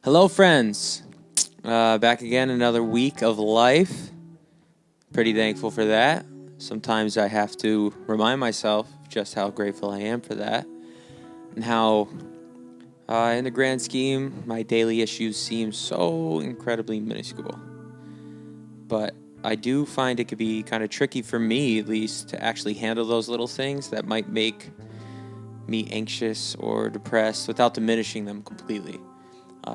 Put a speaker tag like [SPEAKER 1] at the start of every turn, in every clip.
[SPEAKER 1] Hello, friends. Back again, another week of life. Pretty thankful for that. Sometimes I have to remind myself just how grateful I am for that, and how, in the grand scheme, my daily issues seem so incredibly minuscule. But I do find it could be kind of tricky for me, at least, to actually handle those little things that might make me anxious or depressed without diminishing them completely.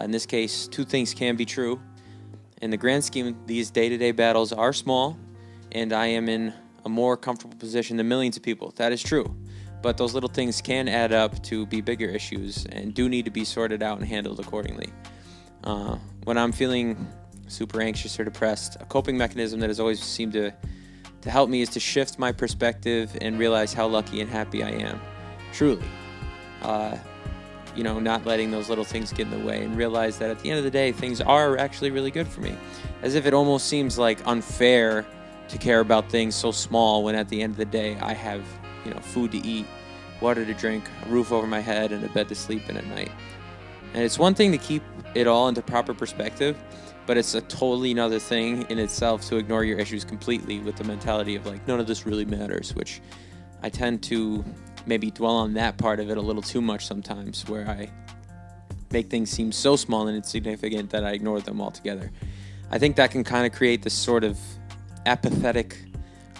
[SPEAKER 1] In this case, two things can be true. In the grand scheme, these day-to-day battles are small, and I am in a more comfortable position than millions of people. That is true. But those little things can add up to be bigger issues and do need to be sorted out and handled accordingly. When I'm feeling super anxious or depressed, a coping mechanism that has always seemed to help me is to shift my perspective and realize how lucky and happy I am. Truly. Not letting those little things get in the way, and realize that at the end of the day, things are actually really good for me. As if it almost seems like unfair to care about things so small when at the end of the day, I have, food to eat, water to drink, a roof over my head, and a bed to sleep in at night. And it's one thing to keep it all into proper perspective, but it's a totally another thing in itself to ignore your issues completely with the mentality of like, none of this really matters, which I tend to maybe dwell on that part of it a little too much sometimes, where I make things seem so small and insignificant that I ignore them altogether. I think that can kind of create this sort of apathetic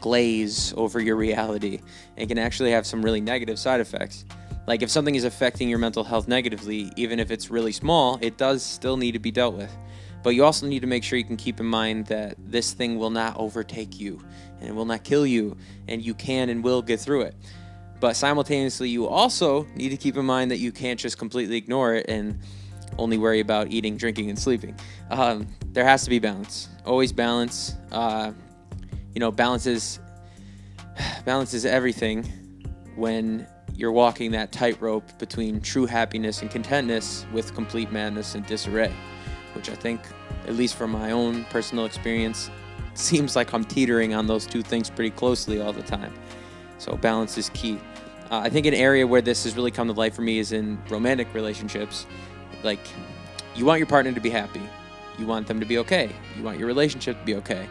[SPEAKER 1] glaze over your reality and can actually have some really negative side effects. Like if something is affecting your mental health negatively, even if it's really small, it does still need to be dealt with. But you also need to make sure you can keep in mind that this thing will not overtake you and it will not kill you, and you can and will get through it. But simultaneously, you also need to keep in mind that you can't just completely ignore it and only worry about eating, drinking, and sleeping. There has to be balance. Always balance. Balance is everything when you're walking that tightrope between true happiness and contentness with complete madness and disarray, which I think, at least from my own personal experience, seems like I'm teetering on those two things pretty closely all the time. So balance is key. I think an area where this has really come to life for me is in romantic relationships. Like, you want your partner to be happy. You want them to be okay. You want your relationship to be okay.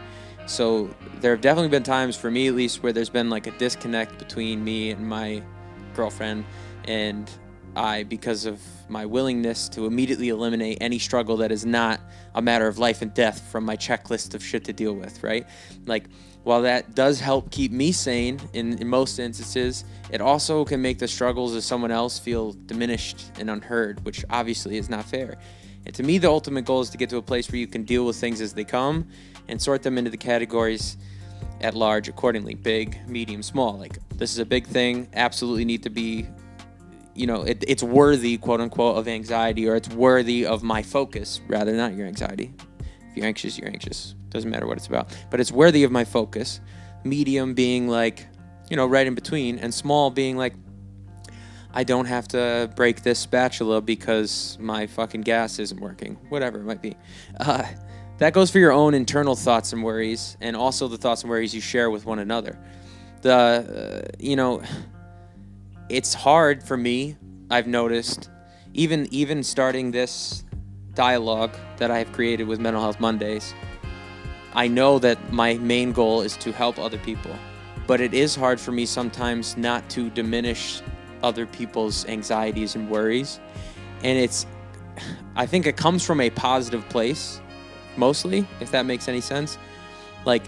[SPEAKER 1] So there have definitely been times, for me at least, where there's been like a disconnect between me and my girlfriend and I, because of my willingness to immediately eliminate any struggle that is not a matter of life and death from my checklist of shit to deal with, right? Like, while that does help keep me sane in most instances, it also can make the struggles of someone else feel diminished and unheard, which obviously is not fair. And to me, the ultimate goal is to get to a place where you can deal with things as they come and sort them into the categories at large accordingly: big, medium, small. Like, this is a big thing, absolutely need to be, it's worthy, quote unquote, of anxiety, or it's worthy of my focus, rather, not your anxiety. If you're anxious, you're anxious. Doesn't matter what it's about. But it's worthy of my focus. Medium being like, right in between. And small being like, I don't have to break this spatula because my fucking gas isn't working. Whatever it might be. That goes for your own internal thoughts and worries, and also the thoughts and worries you share with one another. It's hard for me, I've noticed, even starting this dialogue that I have created with Mental Health Mondays. I know that my main goal is to help other people, but it is hard for me sometimes not to diminish other people's anxieties and worries. And I think it comes from a positive place, mostly, if that makes any sense. Like,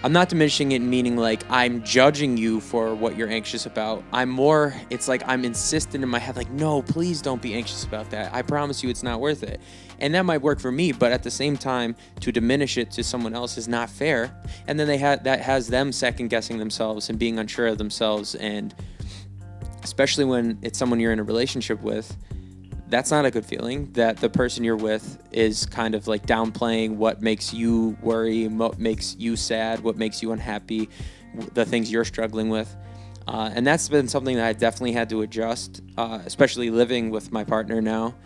[SPEAKER 1] I'm not diminishing it, meaning like I'm judging you for what you're anxious about. It's like I'm insistent in my head, like, no, please don't be anxious about that. I promise you it's not worth it. And that might work for me, but at the same time, to diminish it to someone else is not fair. And then that has them second guessing themselves and being unsure of themselves. And especially when it's someone you're in a relationship with, that's not a good feeling, that the person you're with is kind of like downplaying what makes you worry, what makes you sad, what makes you unhappy, the things you're struggling with. And that's been something that I definitely had to adjust, especially living with my partner now.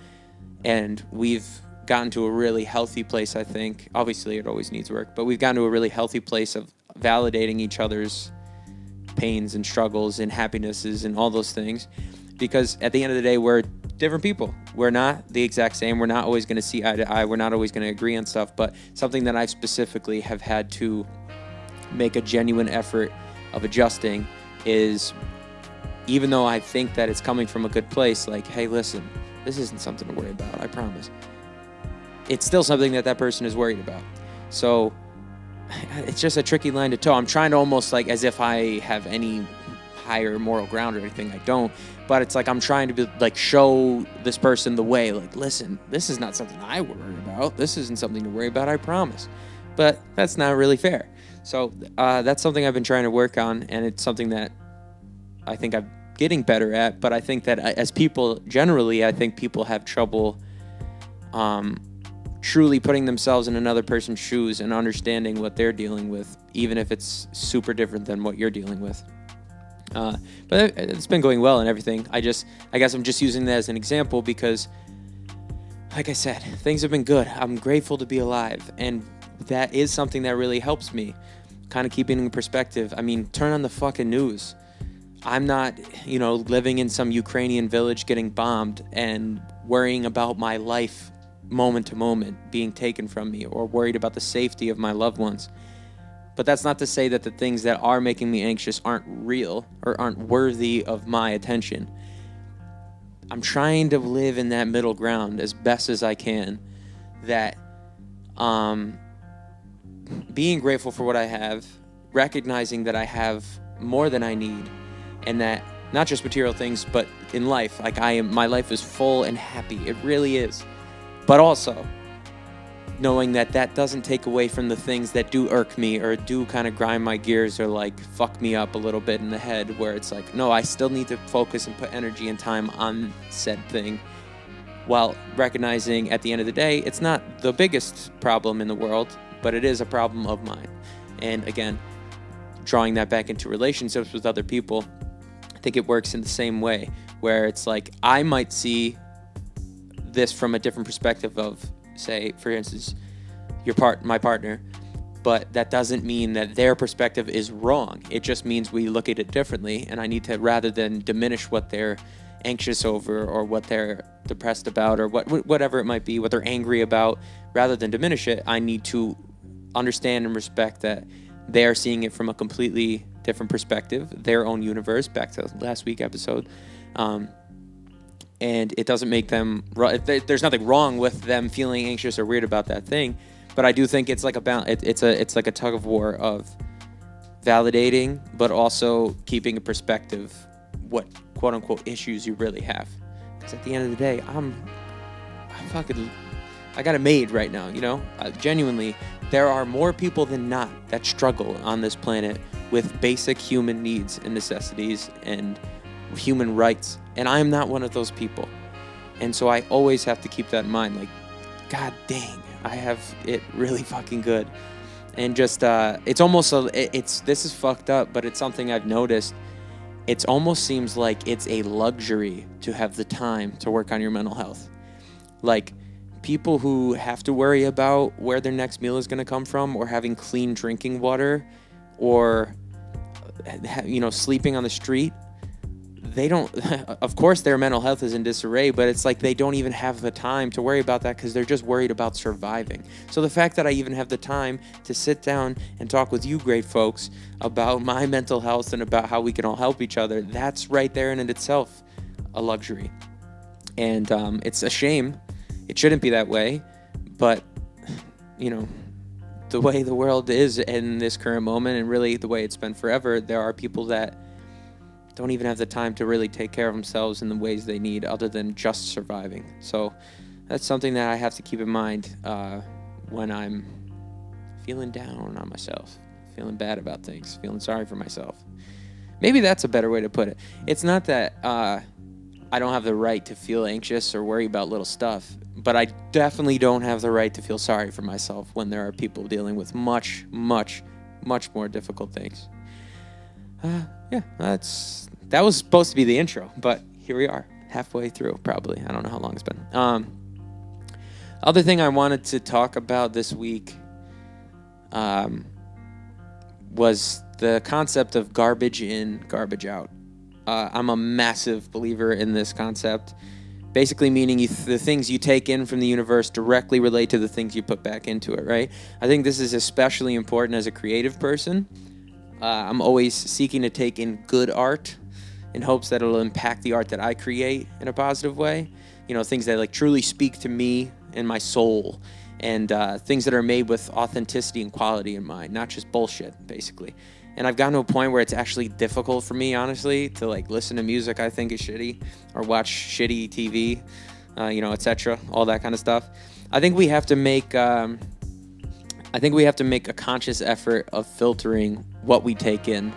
[SPEAKER 1] And we've gotten to a really healthy place, I think. Obviously, it always needs work, but we've gotten to a really healthy place of validating each other's pains and struggles and happinesses and all those things. Because at the end of the day, we're different people. We're not the exact same. We're not always going to see eye to eye. We're not always going to agree on stuff. But something that I specifically have had to make a genuine effort of adjusting is, even though I think that it's coming from a good place, like, hey, listen, this isn't something to worry about, I promise. It's still something that person is worried about. So it's just a tricky line to toe. I'm trying to almost like as if I have any higher moral ground or anything. I don't. But it's like I'm trying to be like show this person the way. Like, listen, this is not something I worry about. This isn't something to worry about, I promise. But that's not really fair. So that's something I've been trying to work on, and it's something that I think I'm getting better at. But I think that as people generally, I think people have trouble truly putting themselves in another person's shoes and understanding what they're dealing with, even if it's super different than what you're dealing with. But it's been going well and everything. I guess I'm just using that as an example because, like I said, things have been good. I'm grateful to be alive, and that is something that really helps me, kind of keeping in perspective. I mean, turn on the fucking news. I'm not, living in some Ukrainian village getting bombed and worrying about my life moment to moment being taken from me, or worried about the safety of my loved ones. But that's not to say that the things that are making me anxious aren't real or aren't worthy of my attention. I'm trying to live in that middle ground as best as I can, that being grateful for what I have, recognizing that I have more than I need, and that not just material things, but in life, like my life is full and happy. It really is. But also knowing that doesn't take away from the things that do irk me or do kind of grind my gears or like fuck me up a little bit in the head, where it's like, no, I still need to focus and put energy and time on said thing, while recognizing at the end of the day, it's not the biggest problem in the world, but it is a problem of mine. And again, drawing that back into relationships with other people, I think it works in the same way, where it's like I might see this from a different perspective of, say, for instance, my partner, but that doesn't mean that their perspective is wrong. It just means we look at it differently, and I need to, rather than diminish what they're anxious over or what they're depressed about or whatever it might be, what they're angry about, rather than diminish it, I need to understand and respect that they are seeing it from a completely different perspective, their own universe, back to last week's episode. And it doesn't make them, there's nothing wrong with them feeling anxious or weird about that thing, but I do think it's like it's like a tug of war of validating, but also keeping a perspective what quote unquote issues you really have. Because at the end of the day, I got it made right now, genuinely, there are more people than not that struggle on this planet with basic human needs and necessities and human rights, and I am not one of those people. And so I always have to keep that in mind, like, god dang, I have it really fucking good. And just it's almost this is fucked up, but it's something I've noticed. It almost seems like it's a luxury to have the time to work on your mental health. Like, people who have to worry about where their next meal is going to come from, or having clean drinking water, or sleeping on the street, they don't, of course their mental health is in disarray, but it's like they don't even have the time to worry about that because they're just worried about surviving. So the fact that I even have the time to sit down and talk with you great folks about my mental health and about how we can all help each other, that's right there in itself a luxury. And it's a shame. It shouldn't be that way, but the way the world is in this current moment, and really the way it's been forever, there are people that don't even have the time to really take care of themselves in the ways they need, other than just surviving. So that's something that I have to keep in mind when I'm feeling down on myself, feeling bad about things, feeling sorry for myself. Maybe that's a better way to put it. It's not that I don't have the right to feel anxious or worry about little stuff, but I definitely don't have the right to feel sorry for myself when there are people dealing with much, much, much more difficult things. That was supposed to be the intro, but here we are, halfway through, probably. I don't know how long it's been. Other thing I wanted to talk about this week was the concept of garbage in, garbage out. I'm a massive believer in this concept Basically meaning the things you take in from the universe directly relate to the things you put back into it, right? I think this is especially important as a creative person. I'm always seeking to take in good art in hopes that it'll impact the art that I create in a positive way. You know, things that like truly speak to me and my soul, and things that are made with authenticity and quality in mind, not just bullshit, basically. And I've gotten to a point where it's actually difficult for me, honestly, to like listen to music I think is shitty or watch shitty TV, etc., all that kind of stuff. I think we have to make a conscious effort of filtering what we take in,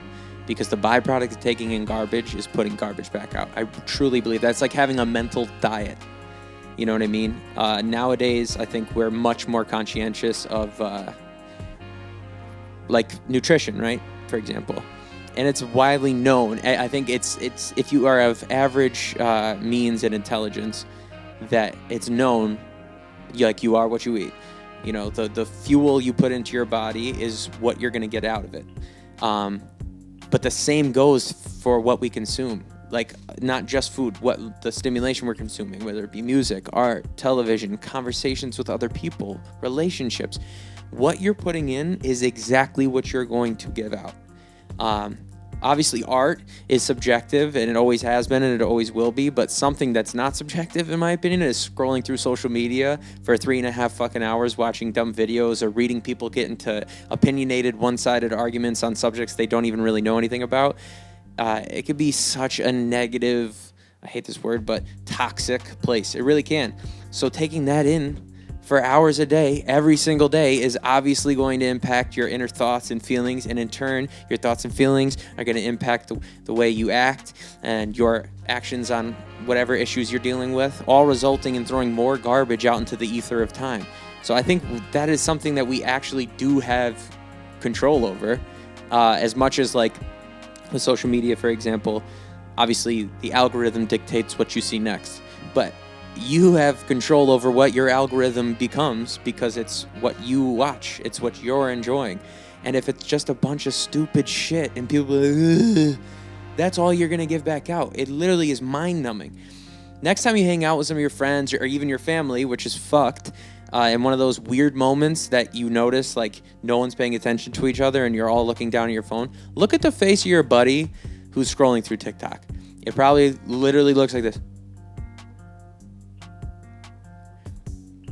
[SPEAKER 1] because the byproduct of taking in garbage is putting garbage back out. I truly believe that's like having a mental diet. You know what I mean? Nowadays, I think we're much more conscientious of like nutrition, right? For example, and it's widely known. I think it's if you are of average means and intelligence, that it's known, like you are what you eat. You know, the fuel you put into your body is what you're going to get out of it. But the same goes for what we consume. Like, not just food, what the stimulation we're consuming, whether it be music, art, television, conversations with other people, relationships. What you're putting in is exactly what you're going to give out. Obviously, art is subjective, and it always has been, and it always will be. But something that's not subjective, in my opinion, is scrolling through social media for 3.5 fucking hours, watching dumb videos or reading people get into opinionated, one-sided arguments on subjects they don't even really know anything about. It could be such a negative, I hate this word, but toxic place. It really can. So taking that in for hours a day, every single day, is obviously going to impact your inner thoughts and feelings. And in turn, your thoughts and feelings are going to impact the way you act and your actions on whatever issues you're dealing with, all resulting in throwing more garbage out into the ether of time. So I think that is something that we actually do have control over, as much as like with social media, for example. Obviously, the algorithm dictates what you see next, but you have control over what your algorithm becomes, because it's what you watch. It's what you're enjoying. And if it's just a bunch of stupid shit and people are like, ugh, that's all you're going to give back out. It literally is mind-numbing. Next time you hang out with some of your friends or even your family, which is fucked, in one of those weird moments that you notice, like no one's paying attention to each other and you're all looking down at your phone, look at the face of your buddy who's scrolling through TikTok. It probably literally looks like this.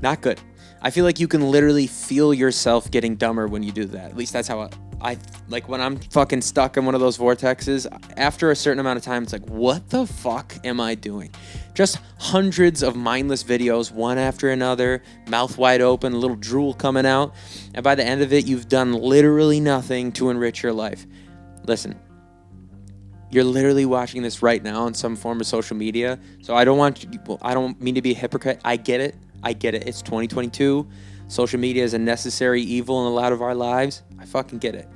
[SPEAKER 1] Not good. I feel like you can literally feel yourself getting dumber when you do that. At least that's how I like when I'm fucking stuck in one of those vortexes. After a certain amount of time, it's like, what the fuck am I doing? Just hundreds of mindless videos, one after another, mouth wide open, a little drool coming out. And by the end of it, you've done literally nothing to enrich your life. Listen, you're literally watching this right now on some form of social media. So I don't mean to be a hypocrite. I get it. It's 2022. Social media is a necessary evil in a lot of our lives. I fucking get it.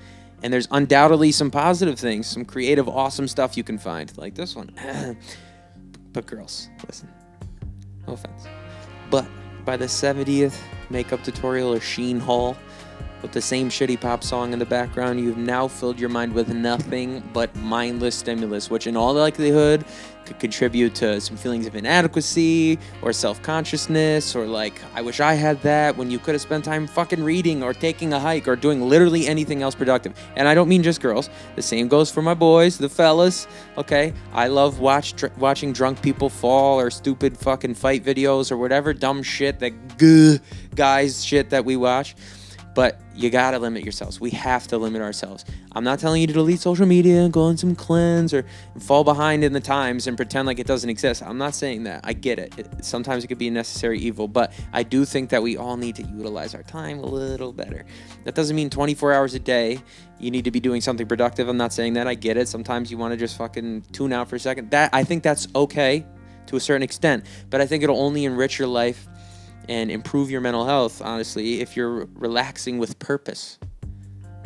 [SPEAKER 1] And there's undoubtedly some positive things, some creative, awesome stuff you can find, like this one. But girls, listen, no offense, but by the 70th makeup tutorial or Sheen haul with the same shitty pop song in the background, you've now filled your mind with nothing but mindless stimulus, which in all likelihood could contribute to some feelings of inadequacy or self-consciousness, or like, I wish I had that, when you could have spent time fucking reading or taking a hike or doing literally anything else productive. And I don't mean just girls. The same goes for my boys, the fellas, okay? I love watching drunk people fall, or stupid fucking fight videos, or whatever dumb shit that guys shit that we watch. But you gotta limit yourselves. We have to limit ourselves. I'm not telling you to delete social media and go on some cleanse or fall behind in the times and pretend like it doesn't exist. I'm not saying that. I get it. Sometimes it could be a necessary evil, but I do think that we all need to utilize our time a little better. That doesn't mean 24 hours a day you need to be doing something productive. I'm not saying that. I get it. Sometimes you want to just fucking tune out for a second. I think that's okay to a certain extent, but I think it'll only enrich your life and improve your mental health, honestly, if you're relaxing with purpose.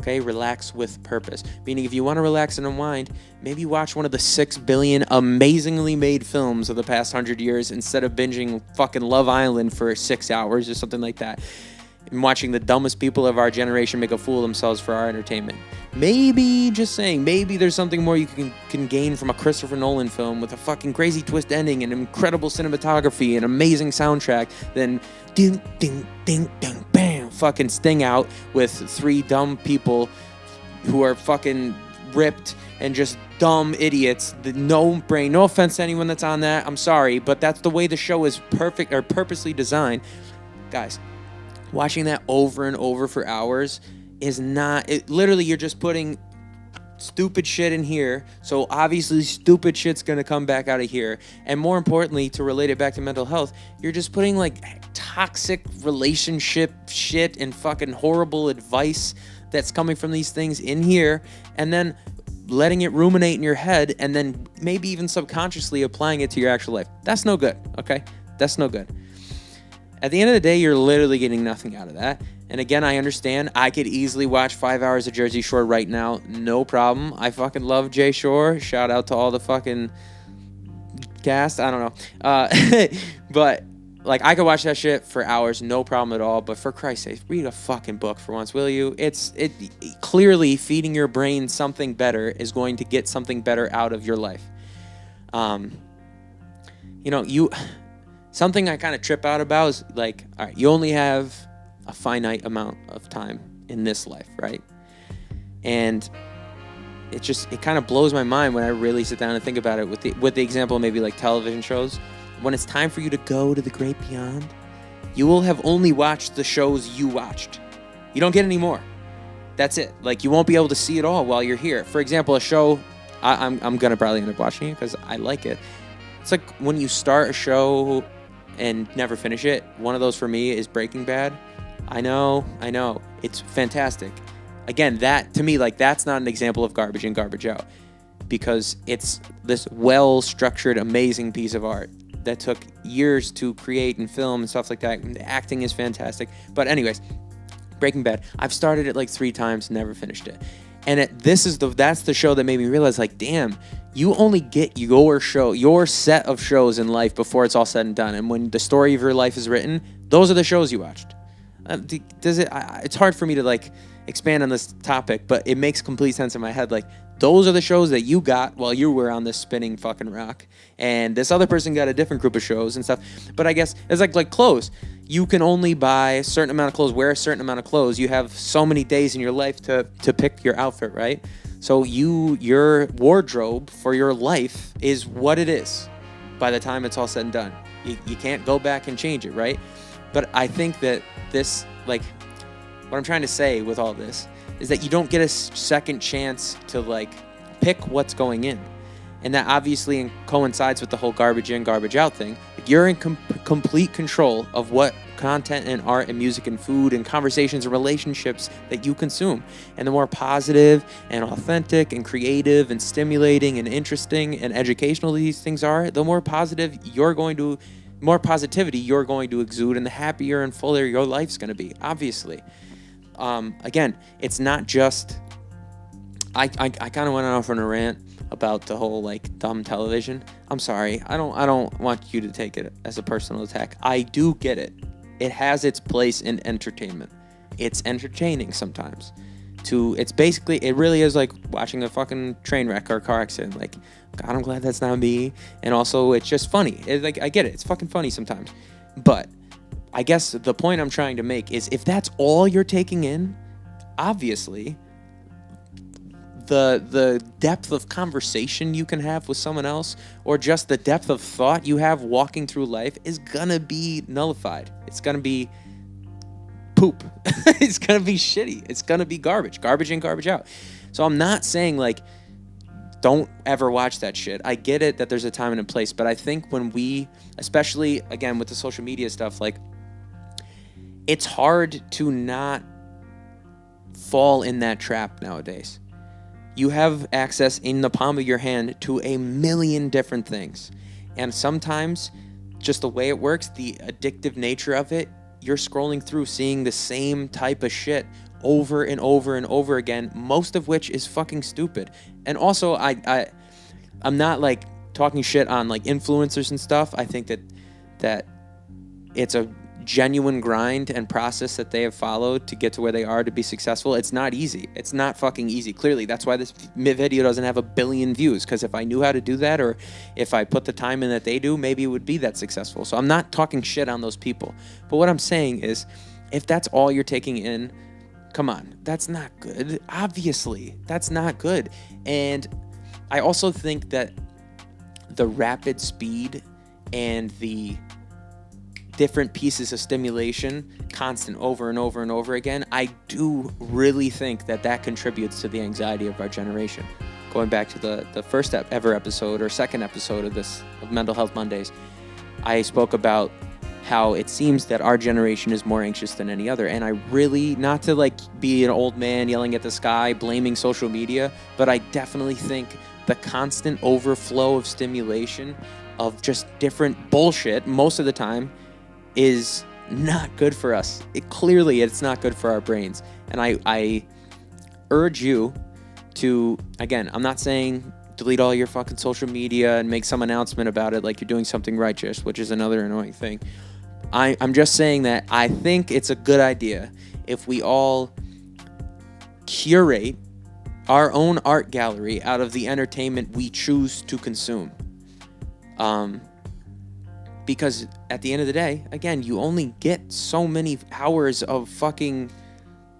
[SPEAKER 1] Okay, relax with purpose. Meaning, if you want to relax and unwind, maybe watch one of the 6 billion amazingly made films of the past 100 years instead of binging fucking Love Island for 6 hours or something like that. and watching the dumbest people of our generation make a fool of themselves for our entertainment. Maybe, just saying, maybe there's something more you can gain from a Christopher Nolan film with a fucking crazy twist ending and incredible cinematography and amazing soundtrack than ding, ding, ding, ding, bam, fucking Sting out with 3 dumb people who are fucking ripped and just dumb idiots. No brain. No offense to anyone that's on that. I'm sorry, but that's the way the show is perfect or purposely designed. Guys, watching that over and over for hours is not... literally, you're just putting stupid shit in here, so obviously stupid shit's gonna come back out of here. And more importantly, to relate it back to mental health, you're just putting like toxic relationship shit and fucking horrible advice that's coming from these things in here, and then letting it ruminate in your head, and then maybe even subconsciously applying it to your actual life. That's no good, okay? That's no good. At the end of the day, you're literally getting nothing out of that. And again, I understand. I could easily watch 5 hours of Jersey Shore right now. No problem. I fucking love Jay Shore. Shout out to all the fucking cast. I don't know. But, like, I could watch that shit for hours. No problem at all. But for Christ's sake, read a fucking book for once, will you? It clearly feeding your brain something better is going to get something better out of your life. Something I kind of trip out about is, like, all right, you only have a finite amount of time in this life, right? And it kind of blows my mind when I really sit down and think about it with the example of maybe like television shows. When it's time for you to go to the great beyond, you will have only watched the shows you watched. You don't get any more. That's it. Like, you won't be able to see it all while you're here. For example, a show, I'm going to probably end up watching it because I like it. It's like when you start a show and never finish it. One of those for me is Breaking Bad. I know. It's fantastic. Again, that, to me, like, that's not an example of garbage in, garbage out. Because it's this well-structured, amazing piece of art that took years to create and film and stuff like that. And the acting is fantastic. But anyways, Breaking Bad. I've started it like 3 times, never finished it. And that's the show that made me realize, like, damn, you only get your set of shows in life before it's all said and done. And when the story of your life is written, those are the shows you watched. It's hard for me to, like, expand on this topic, but it makes complete sense in my head. Like, those are the shows that you got while you were on this spinning fucking rock, and this other person got a different group of shows and stuff. But I guess it's like clothes. You can only buy a certain amount of clothes, wear a certain amount of clothes. You have so many days in your life to pick your outfit, right? So your wardrobe for your life is what it is by the time it's all said and done. You can't go back and change it, right? But I think that this, like, what I'm trying to say with all this is that you don't get a second chance to, like, pick what's going in. And that obviously coincides with the whole garbage in, garbage out thing. You're in complete control of what content and art and music and food and conversations and relationships that you consume. And the more positive and authentic and creative and stimulating and interesting and educational these things are, the more positivity you're going to exude, and the happier and fuller your life's going to be, obviously. Again, it's not just... I kind of went off on a rant about the whole, like, dumb television. I'm sorry. I don't want you to take it as a personal attack. I do get it. It has its place in entertainment. It's entertaining sometimes. It really is like watching a fucking train wreck or a car accident. Like, God, I'm glad that's not me. And also, it's just funny. I get it. It's fucking funny sometimes. But I guess the point I'm trying to make is, if that's all you're taking in, obviously, the depth of conversation you can have with someone else, or just the depth of thought you have walking through life, is gonna be nullified. It's gonna be poop. It's gonna be shitty. It's gonna be garbage in, garbage out. So I'm not saying, like, don't ever watch that shit. I get it that there's a time and a place, but I think when we, especially again with the social media stuff, like, it's hard to not fall in that trap nowadays. You have access in the palm of your hand to a million different things. And sometimes, just the way it works, the addictive nature of it, you're scrolling through seeing the same type of shit over and over and over again, most of which is fucking stupid. And also, I'm not, like, talking shit on, like, influencers and stuff. I think that it's a genuine grind and process that they have followed to get to where they are to be successful, it's not easy. It's not fucking easy. Clearly, that's why this video doesn't have 1 billion views, because if I knew how to do that, or if I put the time in that they do, maybe it would be that successful. So I'm not talking shit on those people. But what I'm saying is, if that's all you're taking in, come on, that's not good. Obviously, that's not good. And I also think that the rapid speed and the different pieces of stimulation, constant over and over and over again, I do really think that that contributes to the anxiety of our generation. Going back to the first ever episode or second episode of Mental Health Mondays, I spoke about how it seems that our generation is more anxious than any other. And I really, not to like be an old man yelling at the sky, blaming social media, but I definitely think the constant overflow of stimulation of just different bullshit most of the time is not good for us. Clearly, it's not good for our brains. And I urge you to, again, I'm not saying delete all your fucking social media and make some announcement about it like you're doing something righteous, which is another annoying thing. I'm just saying that I think it's a good idea if we all curate our own art gallery out of the entertainment we choose to consume. Because at the end of the day, again, you only get so many hours of fucking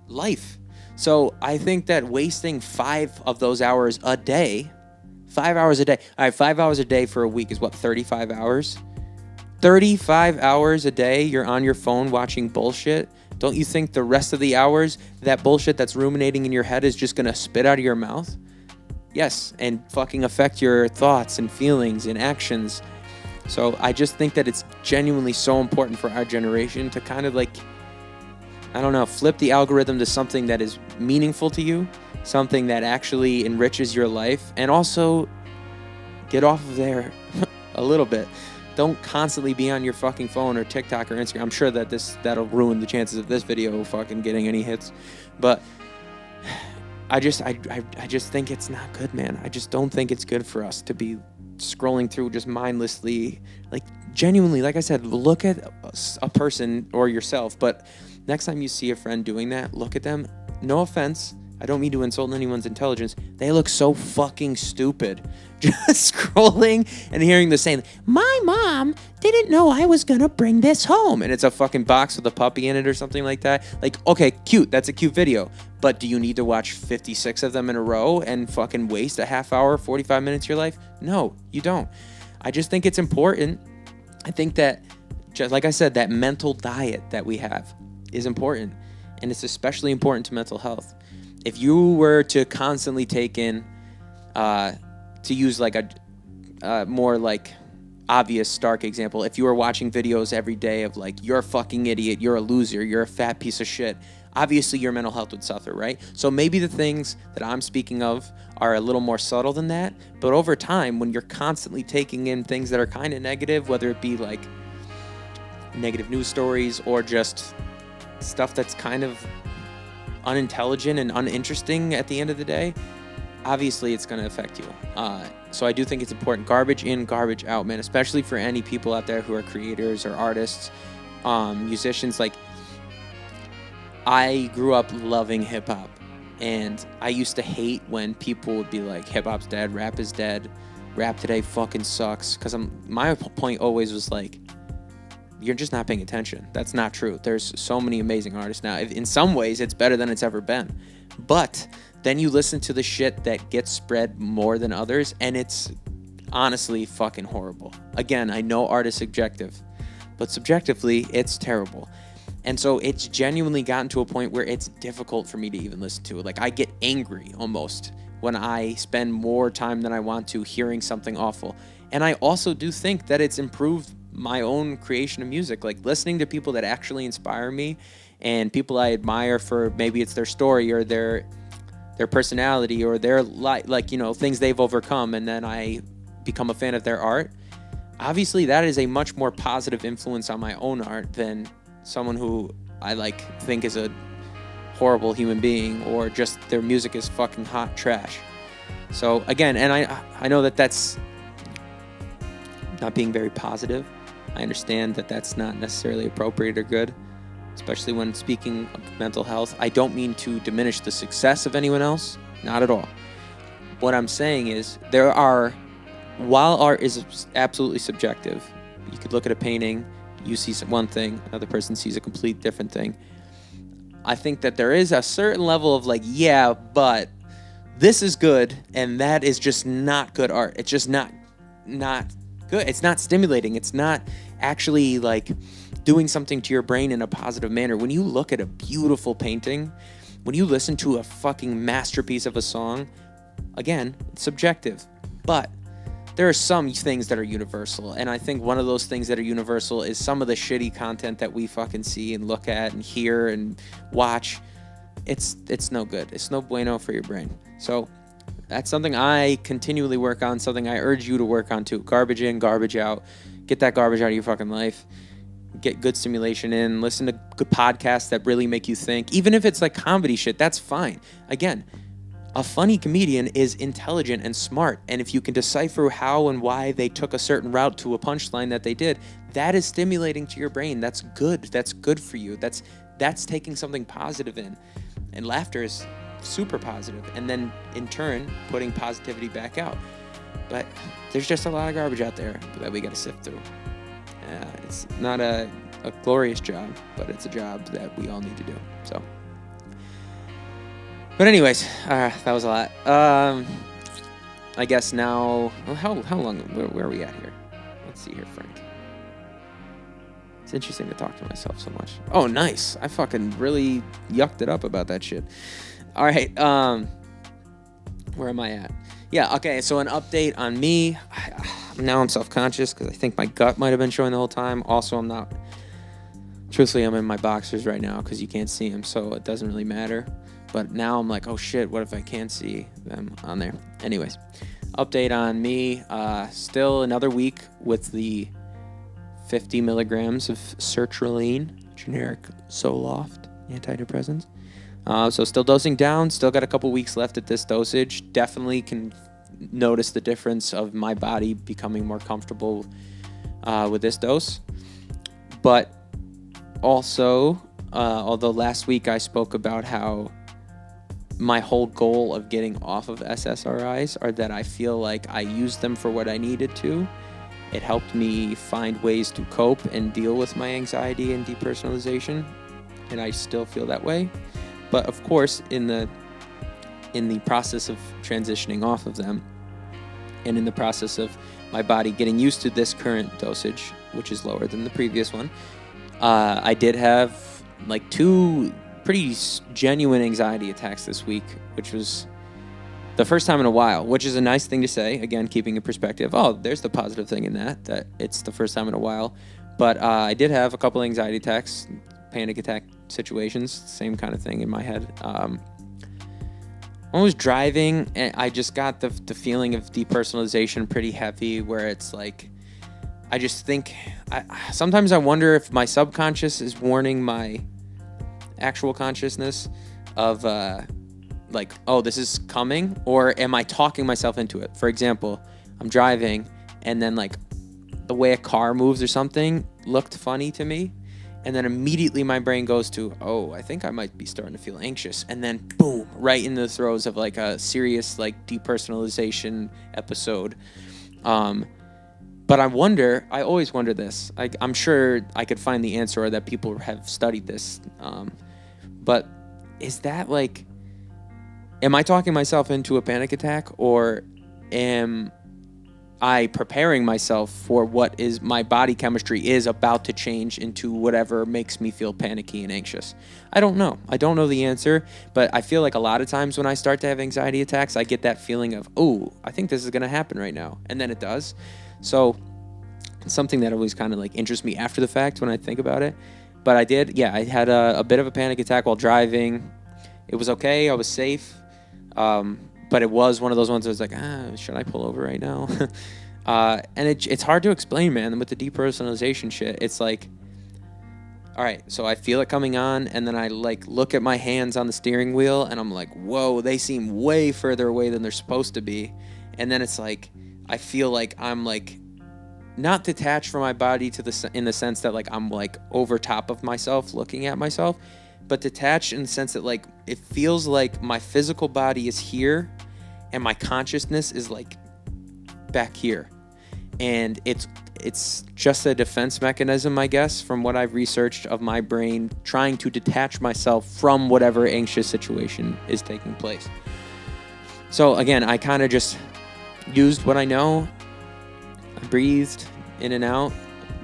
[SPEAKER 1] life. So I think that wasting 5 of those hours a day, 5 hours a day, all right, 5 hours a day for a week is what, 35 hours? 35 hours a day you're on your phone watching bullshit. Don't you think the rest of the hours, that bullshit that's ruminating in your head is just gonna spit out of your mouth? Yes, and fucking affect your thoughts and feelings and actions. So I just think that it's genuinely so important for our generation to kind of like, I don't know, flip the algorithm to something that is meaningful to you, something that actually enriches your life, and also get off of there a little bit. Don't constantly be on your fucking phone or TikTok or Instagram. I'm sure that that'll ruin the chances of this video fucking getting any hits. But I just think it's not good, man. I just don't think it's good for us to be scrolling through just mindlessly. Like, genuinely, like I said, look at a person or yourself, but next time you see a friend doing that, look at them. No offense, I don't mean to insult anyone's intelligence. They look so fucking stupid. Just scrolling and hearing the saying, my mom didn't know I was gonna bring this home. And it's a fucking box with a puppy in it or something like that. Like, okay, cute, that's a cute video. But do you need to watch 56 of them in a row and fucking waste a half hour, 45 minutes of your life? No, you don't. I just think it's important. I think that, just like I said, that mental diet that we have is important. And it's especially important to mental health. If you were to constantly take in, to use like a more like obvious, stark example, if you were watching videos every day of like, you're a fucking idiot, you're a loser, you're a fat piece of shit, obviously your mental health would suffer, right? So maybe the things that I'm speaking of are a little more subtle than that, but over time, when you're constantly taking in things that are kind of negative, whether it be like negative news stories or just stuff that's kind of unintelligent and uninteresting at the end of the day, obviously it's going to affect you. So I do think it's important. Garbage in, garbage out, man, especially for any people out there who are creators or artists, musicians. Like, I grew up loving hip hop, and I used to hate when people would be like, hip hop's dead, rap is dead, rap today fucking sucks. Because my point always was like, you're just not paying attention. That's not true. There's so many amazing artists now. In some ways, it's better than it's ever been. But then you listen to the shit that gets spread more than others, and it's honestly fucking horrible. Again, I know art is subjective, but subjectively, it's terrible. And so it's genuinely gotten to a point where it's difficult for me to even listen to it. Like, I get angry almost when I spend more time than I want to hearing something awful. And I also do think that it's improved my own creation of music, like listening to people that actually inspire me and people I admire for maybe it's their story or their personality or their like, you know, things they've overcome, and then I become a fan of their art. Obviously, that is a much more positive influence on my own art than someone who I like think is a horrible human being or just their music is fucking hot trash. So again, and I know that that's not being very positive, I understand that that's not necessarily appropriate or good, especially when speaking of mental health. I don't mean to diminish the success of anyone else, not at all. What I'm saying is while art is absolutely subjective, you could look at a painting, you see one thing, another person sees a complete different thing. I think that there is a certain level of like, yeah, but this is good and that is just not good art. It's just not good. It's not stimulating. It's not actually like doing something to your brain in a positive manner. When you look at a beautiful painting, when you listen to a fucking masterpiece of a song, again, it's subjective, but there are some things that are universal. And I think one of those things that are universal is some of the shitty content that we fucking see and look at and hear and watch. It's no good. It's no bueno for your brain. So that's something I continually work on, something I urge you to work on too. Garbage in, garbage out. Get that garbage out of your fucking life. Get good stimulation in. Listen to good podcasts that really make you think. Even if it's like comedy shit, that's fine. Again, a funny comedian is intelligent and smart, and if you can decipher how and why they took a certain route to a punchline that they did, that is stimulating to your brain. That's good. That's good for you. That's taking something positive in. And laughter is super positive, and then in turn putting positivity back out. But there's just a lot of garbage out there that we got to sift through. It's not a glorious job, but it's a job that we all need to do. So. But anyways, that was a lot. I guess now, well, how long, where are we at here? Let's see here, Frank. It's interesting to talk to myself so much. Oh, nice. I fucking really yucked it up about that shit. All right, where am I at? Yeah, okay, so an update on me. Now I'm self-conscious because I think my gut might have been showing the whole time. Also, truthfully, I'm in my boxers right now because you can't see them, so it doesn't really matter. But now I'm like, oh shit, what if I can't see them on there? Anyways, update on me. Still another week with the 50 milligrams of sertraline, generic Zoloft antidepressants. So still dosing down, still got a couple weeks left at this dosage. Definitely can notice the difference of my body becoming more comfortable with this dose. But also, although last week I spoke about how my whole goal of getting off of SSRIs are that I feel like I used them for what I needed to. It helped me find ways to cope and deal with my anxiety and depersonalization, and I still feel that way. But of course, in the process of transitioning off of them, and in the process of my body getting used to this current dosage, which is lower than the previous one, I did have like 2 pretty genuine anxiety attacks this week, which was the first time in a while, which is a nice thing to say. Again, keeping in perspective. Oh, there's the positive thing in that it's the first time in a while. But I did have a couple anxiety attacks, panic attack situations, same kind of thing in my head. When I was driving, I just got the feeling of depersonalization pretty heavy, where it's like, I just think, sometimes I wonder if my subconscious is warning my actual consciousness of like, oh, this is coming, or am I talking myself into it? For example, I'm driving and then like the way a car moves or something looked funny to me, and then immediately my brain goes to, oh, I think I might be starting to feel anxious, and then boom, right in the throes of like a serious like depersonalization episode. But I always wonder this. I'm sure I could find the answer, or that people have studied this. But is that like, am I talking myself into a panic attack, or am I preparing myself for what is my body chemistry is about to change into whatever makes me feel panicky and anxious? I don't know. I don't know the answer, but I feel like a lot of times when I start to have anxiety attacks, I get that feeling of, oh, I think this is going to happen right now. And then it does. So it's something that always kind of like interests me after the fact when I think about it. But I did, yeah, I had a bit of a panic attack while driving. It was okay. I was safe. But it was one of those ones that was like, should I pull over right now? And it's hard to explain, man, with the depersonalization shit. It's like, all right, so I feel it coming on, and then I like look at my hands on the steering wheel, and I'm like, whoa, they seem way further away than they're supposed to be. And then it's like, I feel like I'm like not detached from my body in the sense that like I'm like over top of myself looking at myself, but detached in the sense that like it feels like my physical body is here and my consciousness is like back here. And it's just a defense mechanism, I guess, from what I've researched, of my brain trying to detach myself from whatever anxious situation is taking place. So again, I kind of just used what I know. I breathed in and out.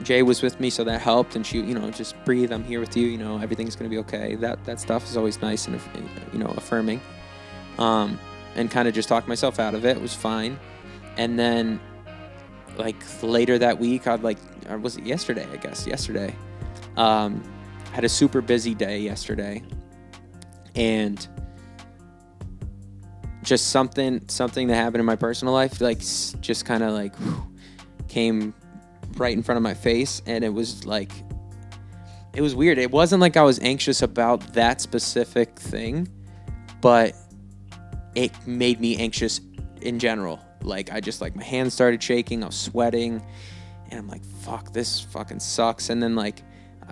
[SPEAKER 1] Jay was with me, so that helped. And she, just breathe. I'm here with you. Everything's going to be okay. That stuff is always nice and, affirming. And kind of just talked myself out of it. It was fine. And then, like, later that week, or was it yesterday, I guess? Yesterday. Had a super busy day yesterday. And just something that happened in my personal life, like, just kind of, like, came right in front of my face. And it was, like, it was weird. It wasn't like I was anxious about that specific thing, but it made me anxious in general. Like, I just, like, my hands started shaking, I was sweating, and I'm like, fuck, this fucking sucks. And then, like,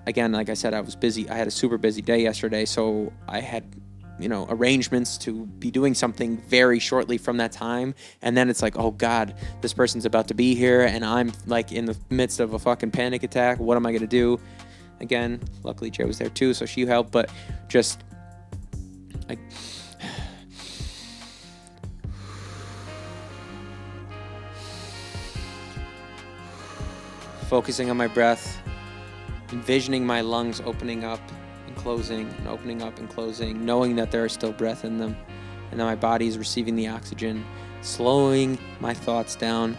[SPEAKER 1] again, like I said, I was busy. I had a super busy day yesterday, so I had, arrangements to be doing something very shortly from that time. And then it's like, oh God, this person's about to be here, and I'm, like, in the midst of a fucking panic attack. What am I going to do? Again, luckily Jay was there too, so she helped, but just, like, focusing on my breath, envisioning my lungs opening up and closing and opening up and closing, knowing that there is still breath in them and that my body is receiving the oxygen, slowing my thoughts down.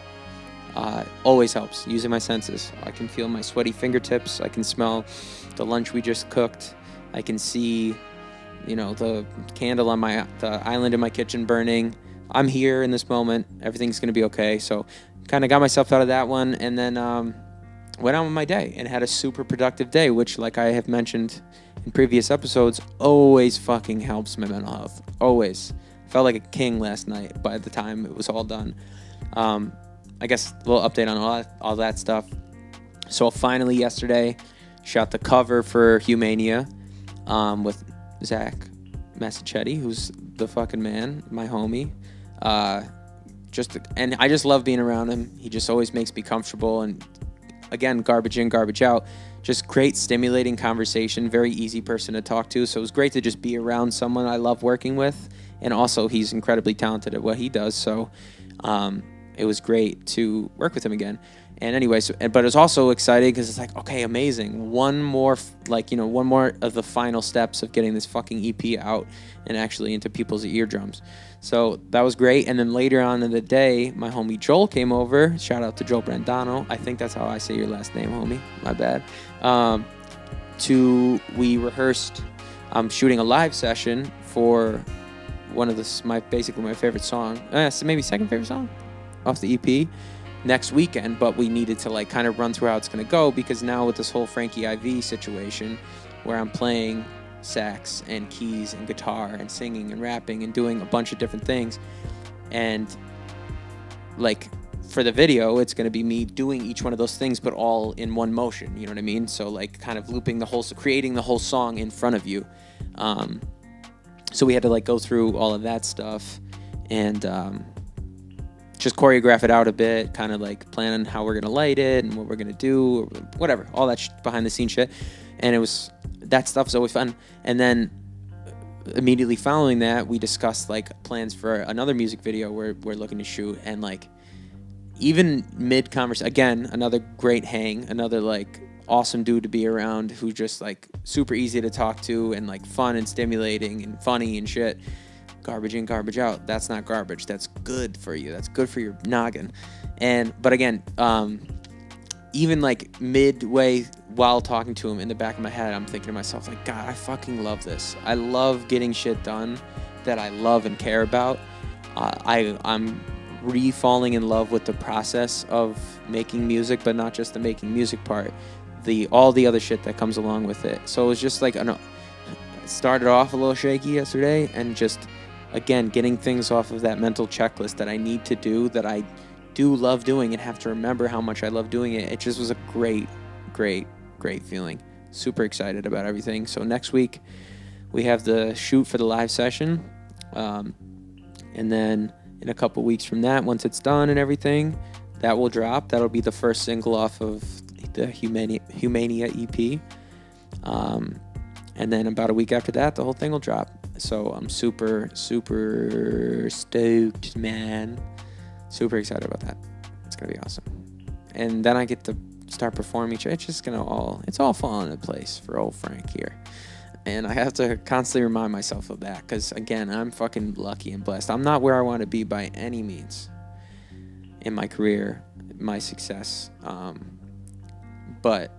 [SPEAKER 1] Always helps, using my senses. I can feel my sweaty fingertips. I can smell the lunch we just cooked. I can see, the candle on the island in my kitchen burning. I'm here in this moment. Everything's going to be okay. So kind of got myself out of that one, and then went on with my day and had a super productive day, which, like I have mentioned in previous episodes, always fucking helps my mental health. Always. Felt like a king last night by the time it was all done. I guess a little update on all that stuff. So finally yesterday, shot the cover for HUMANIA with Zach Massachetti, who's the fucking man, my homie. And I just love being around him. He just always makes me comfortable, and again, garbage in, garbage out. Just great, stimulating conversation. Very easy person to talk to. So it was great to just be around someone I love working with. And also, he's incredibly talented at what he does. So it was great to work with him again. And anyway, but it was also exciting because it's like, okay, amazing. One more of the final steps of getting this fucking EP out and actually into people's eardrums. So that was great. And then later on in the day, my homie Joel came over. Shout out to Joel Brandano. I think that's how I say your last name, homie. My bad. We rehearsed shooting a live session for one of my favorite song. Maybe second favorite song off the EP next weekend. But we needed to, like, kind of run through how it's going to go, because now with this whole Frankie IV situation where I'm playing sax and keys and guitar and singing and rapping and doing a bunch of different things, and, like, for the video it's going to be me doing each one of those things but all in one motion, you know what I mean? So, like, kind of looping creating the whole song in front of you. So we had to, like, go through all of that stuff and just choreograph it out a bit, kind of, like, plan on how we're going to light it and what we're going to do, or whatever, all that behind the scenes shit. And that stuff is always fun. And then immediately following that, we discussed, like, plans for another music video we're looking to shoot. And, like, even mid-conversation, again, another great hang, another, like, awesome dude to be around, who's just, like, super easy to talk to and, like, fun and stimulating and funny and shit. Garbage in, garbage out. That's not garbage. That's good for you. That's good for your noggin. But again, even, like, midway while talking to him, in the back of my head, I'm thinking to myself, like, God, I fucking love this. I love getting shit done that I love and care about. I'm re-falling in love with the process of making music, but not just the making music part, all the other shit that comes along with it. So it was just like, it started off a little shaky yesterday, and just, again, getting things off of that mental checklist that I need to do, that I do love doing and have to remember how much I love doing it. It just was a great feeling. Super excited about everything. So next week we have the shoot for the live session. And then in a couple weeks from that, once it's done and everything, that will drop. That'll be the first single off of the HUMANIA EP. And then about a week after that, the whole thing will drop. So I'm super stoked, man. Super excited about that. It's going to be awesome. And then I get to start performing. It's just going to it's all falling into place for old Frank here. And I have to constantly remind myself of that because, again, I'm fucking lucky and blessed. I'm not where I want to be by any means in my career, my success. But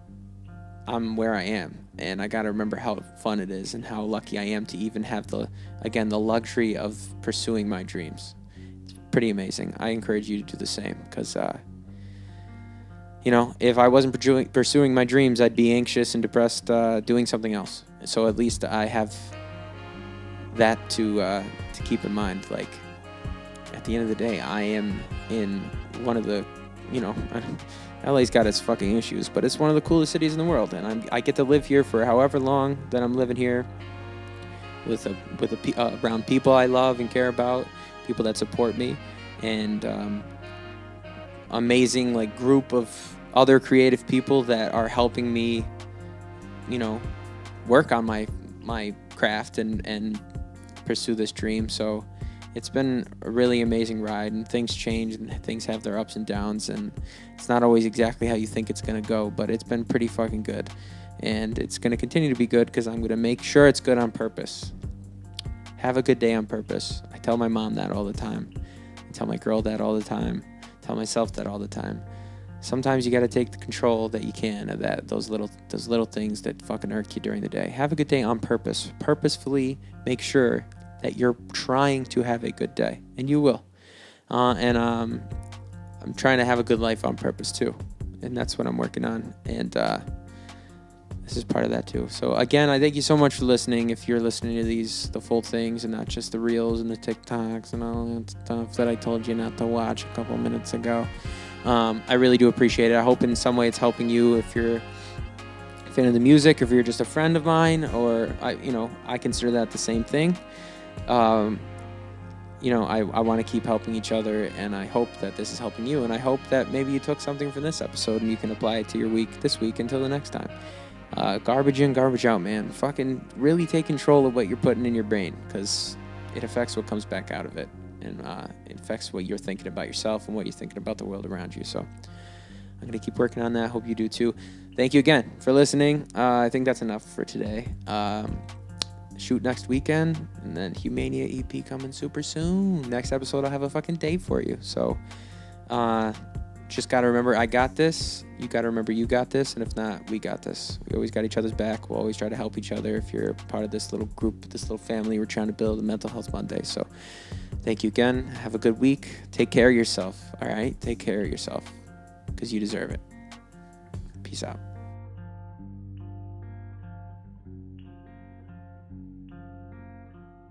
[SPEAKER 1] I'm where I am. And I got to remember how fun it is and how lucky I am to even have the luxury of pursuing my dreams. It's pretty amazing. I encourage you to do the same because, if I wasn't pursuing my dreams, I'd be anxious and depressed doing something else. So at least I have that to keep in mind. Like, at the end of the day, I am in one of the, LA's got its fucking issues, but it's one of the coolest cities in the world, and I get to live here for however long that I'm living here, around people I love and care about, people that support me, and amazing group of other creative people that are helping me, work on my craft and pursue this dream. So it's been a really amazing ride, and things change and things have their ups and downs, and it's not always exactly how you think it's going to go, but it's been pretty fucking good, and it's going to continue to be good because I'm going to make sure it's good on purpose. Have a good day on purpose. I tell my mom that all the time. I tell my girl that all the time. I tell myself that all the time. Sometimes you got to take the control that you can of those little things that fucking irk you during the day. Have a good day on purpose. Purposefully make sure that you're trying to have a good day, and you will. And I'm trying to have a good life on purpose too, and that's what I'm working on. And this is part of that too. So again, I thank you so much for listening. If you're listening to the full things and not just the reels and the TikToks and all that stuff that I told you not to watch a couple minutes ago, I really do appreciate it. I hope in some way it's helping you if you're a fan of the music, if you're just a friend of mine, or I consider that the same thing. I want to keep helping each other, and I hope that this is helping you, and I hope that maybe you took something from this episode and you can apply it to your week this week until the next time. Garbage in, garbage out, man. Fucking really take control of what you're putting in your brain, because it affects what comes back out of it, and it affects what you're thinking about yourself and what you're thinking about the world around you. So I'm going to keep working on that. Hope you do too. Thank you again for listening. I think that's enough for today. Shoot next weekend, and then HUMANIA EP coming super soon. Next episode, I'll have a fucking date for you. So just got to remember, I got this. You got to remember, you got this. And if not, we got this. We always got each other's back. We'll always try to help each other. If you're part of this little group, this little family, we're trying to build a mental health Mondaze. So thank you again. Have a good week. Take care of yourself. All right? Take care of yourself, because you deserve it. Peace out.